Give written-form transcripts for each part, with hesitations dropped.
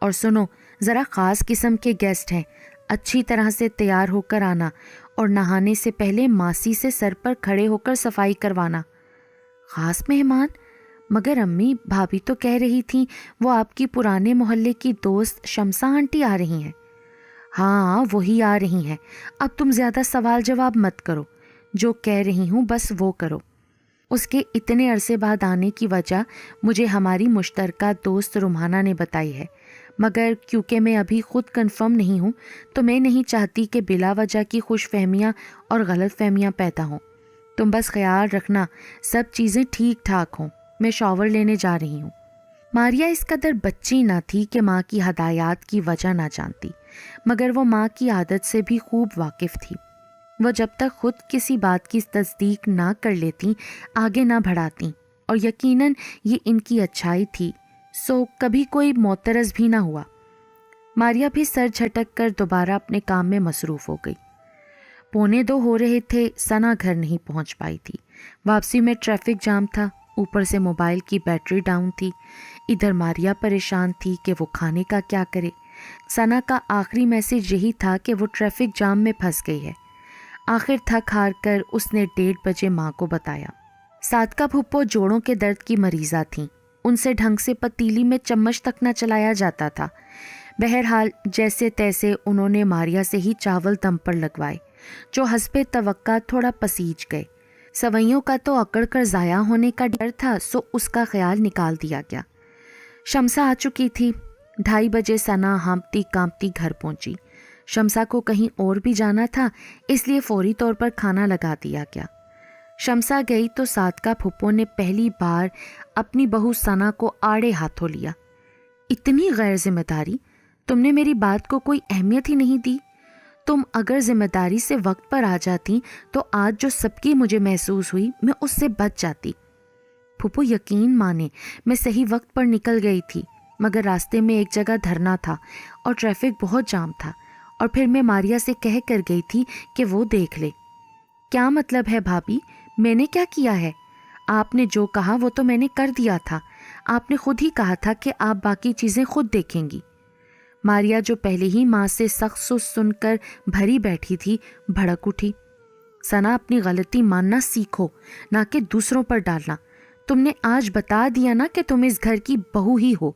اور سنو، ذرا خاص قسم کے گیسٹ ہیں، اچھی طرح سے تیار ہو کر آنا اور نہانے سے پہلے ماسی سے سر پر کھڑے ہو کر صفائی کروانا۔ خاص مہمان؟ مگر امی، بھابھی تو کہہ رہی تھیں وہ آپ کی پرانے محلے کی دوست شمسا آنٹی آ رہی ہیں۔ ہاں وہی آ رہی ہیں، اب تم زیادہ سوال جواب مت کرو، جو کہہ رہی ہوں بس وہ کرو۔ اس کے اتنے عرصے بعد آنے کی وجہ مجھے ہماری مشترکہ دوست رمحانہ نے بتائی ہے، مگر کیونکہ میں ابھی خود کنفرم نہیں ہوں تو میں نہیں چاہتی کہ بلا وجہ کی خوش فہمیاں اور غلط فہمیاں پیدا ہوں۔ تم بس خیال رکھنا سب چیزیں ٹھیک ٹھاک ہوں۔ میں شاور لینے جا رہی ہوں۔ ماریا اس قدر بچی نہ تھی کہ ماں کی ہدایات کی وجہ نہ جانتی، مگر وہ ماں کی عادت سے بھی خوب واقف تھی۔ وہ جب تک خود کسی بات کی تصدیق نہ کر لیتی آگے نہ بڑھاتی، اور یقیناً یہ ان کی اچھائی تھی، سو کبھی کوئی معترض بھی نہ ہوا۔ ماریا بھی سر جھٹک کر دوبارہ اپنے کام میں مصروف ہو گئی۔ 1:45 ہو رہے تھے، ثنا گھر نہیں پہنچ پائی تھی۔ واپسی میں ٹریفک جام تھا، اوپر سے موبائل کی بیٹری ڈاؤن تھی۔ ادھر ماریا پریشان تھی کہ وہ کھانے کا کیا کرے۔ ثنا کا آخری میسج یہی تھا کہ وہ ٹریفک جام میں پھنس گئی ہے۔ آخر تھک ہار کر اس نے 1:30 بجے ماں کو بتایا۔ صادقہ پھپھو جوڑوں کے درد کی مریضہ تھیں، ان سے ڈھنگ سے پتیلی میں چمچ تک نہ چلایا جاتا تھا۔ بہرحال جیسے تیسے انہوں نے ماریا سے ہی چاول دم پر لگوائے، جو حسب توقع تھوڑا پسیج گئے۔ سوئیوں کا تو اکڑ کر ضائع ہونے کا ڈر تھا، سو اس کا خیال نکال دیا گیا۔ شمسا آ چکی تھی۔ 2:30 بجے ثنا ہانپتی کانپتی گھر پہنچی۔ شمسا کو کہیں اور بھی جانا تھا، اس لیے فوری طور پر کھانا لگا دیا گیا۔ شمسا گئی تو صادقہ پھپھو نے پہلی بار اپنی بہو ثنا کو آڑے ہاتھوں لیا۔ اتنی غیر ذمہ داری، تم نے میری بات کو کوئی اہمیت ہی نہیں دی۔ تم اگر ذمہ داری سے وقت پر آ جاتی تو آج جو سب کی مجھے محسوس ہوئی میں اس سے بچ جاتی۔ پھپھو یقین مانے میں صحیح وقت پر نکل گئی تھی، مگر راستے میں ایک جگہ دھرنا تھا اور ٹریفک بہت جام تھا، اور پھر میں ماریا سے کہہ کر گئی تھی کہ وہ دیکھ لے۔ کیا مطلب ہے بھابھی؟ میں نے کیا کیا ہے؟ آپ نے جو کہا وہ تو میں نے کر دیا تھا۔ آپ نے خود ہی کہا تھا کہ آپ باقی چیزیں خود دیکھیں گی۔ ماریا جو پہلے ہی ماں سے سخت سن کر بھری بیٹھی تھی، بھڑک اٹھی۔ ثنا اپنی غلطی ماننا سیکھو، نہ کہ دوسروں پر ڈالنا۔ تم نے آج بتا دیا نا کہ تم اس گھر کی بہو ہی ہو،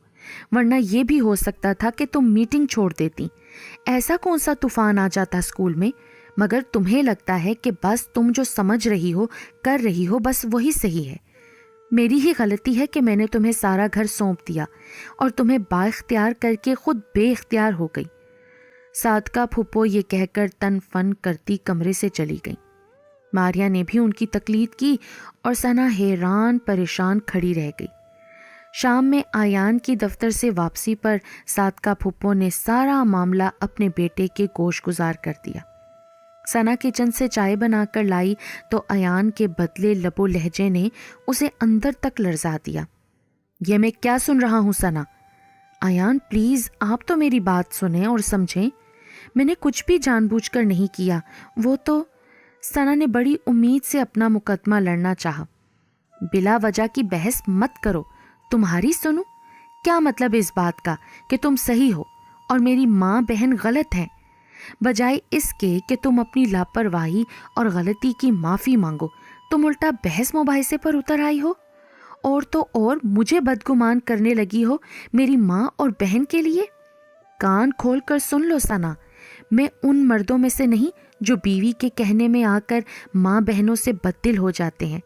ورنہ یہ بھی ہو سکتا تھا کہ تم میٹنگ چھوڑ دیتی۔ ایسا کون سا طوفان آ جاتا اسکول میں؟ مگر تمہیں لگتا ہے کہ بس تم جو سمجھ رہی ہو کر رہی ہو بس وہی صحیح ہے۔ میری ہی غلطی ہے کہ میں نے تمہیں سارا گھر سونپ دیا اور تمہیں با اختیار کر کے خود بے اختیار ہو گئی۔ صادقہ پھپھو یہ کہہ کر تن فن کرتی کمرے سے چلی گئی۔ ماریا نے بھی ان کی تقلید کی اور ثنا حیران پریشان کھڑی رہ گئی۔ شام میں آیان کی دفتر سے واپسی پر صادقہ پھپھو نے سارا معاملہ اپنے بیٹے کے گوش گزار کر دیا۔ ثنا کچن سے چائے بنا کر لائی تو ایان کے بدلے لب و لہجے نے اسے اندر تک لرزا دیا۔ یہ میں کیا سن رہا ہوں ثنا؟ ایان پلیز آپ تو میری بات سنیں اور سمجھیں، میں نے کچھ بھی جان بوجھ کر نہیں کیا، وہ تو… ثنا نے بڑی امید سے اپنا مقدمہ لڑنا چاہا۔ بلا وجہ کی بحث مت کرو، تمہاری سنوں؟ کیا مطلب اس بات کا کہ تم صحیح ہو اور میری ماں بہن غلط ہیں؟ بجائے اس کے کہ تم اپنی لاپرواہی اور غلطی کی معافی مانگو، تم الٹا بحث مباحثے پر اتر آئی ہو، اور تو اور مجھے بدگمان کرنے لگی ہو میری ماں اور بہن کے لیے۔ کان کھول کر سن لو ثنا، میں ان مردوں میں سے نہیں جو بیوی کے کہنے میں آ کر ماں بہنوں سے بددل ہو جاتے ہیں۔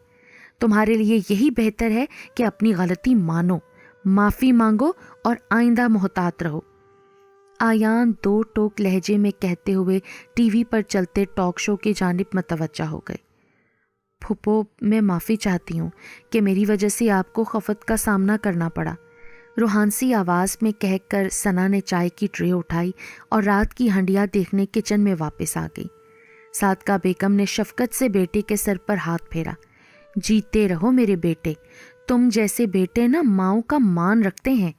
تمہارے لیے یہی بہتر ہے کہ اپنی غلطی مانو، معافی مانگو اور آئندہ محتاط رہو۔ آیان دو ٹوک لہجے میں کہتے ہوئے ٹی وی پر چلتے ٹاک شو کی جانب متوجہ ہو گئے۔ پھپھو میں معافی چاہتی ہوں کہ میری وجہ سے آپ کو خفت کا سامنا کرنا پڑا، روحانسی آواز میں کہہ کر ثنا نے چائے کی ٹرے اٹھائی اور رات کی ہنڈیا دیکھنے کچن میں واپس آ گئی۔ صادقہ بیگم نے شفقت سے بیٹے کے سر پر ہاتھ پھیرا۔ جیتے رہو میرے بیٹے، تم جیسے بیٹے نا ماؤں کا مان رکھتے ہیں۔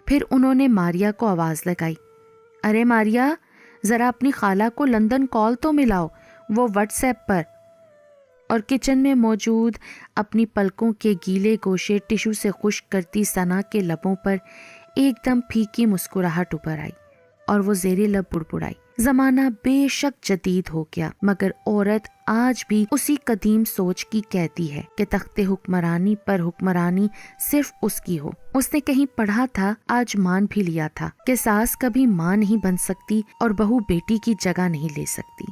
پھر انہوں نے ماریا کو آواز لگائی، ارے ماریا ذرا اپنی خالہ کو لندن کال تو ملاؤ، وہ واٹس ایپ پر۔ اور کچن میں موجود اپنی پلکوں کے گیلے گوشے ٹشو سے خشک کرتی ثنا کے لبوں پر ایک دم پھیکی مسکراہٹ ابھر آئی اور وہ زیر لب بڑبڑائی، زمانہ بے شک جدید ہو گیا، مگر عورت آج بھی اسی قدیم سوچ کی قیدی ہے کہ تخت حکمرانی پر حکمرانی صرف اس کی ہو۔ اس نے کہیں پڑھا تھا، آج مان بھی لیا تھا کہ ساس کبھی ماں نہیں بن سکتی اور بہو بیٹی کی جگہ نہیں لے سکتی۔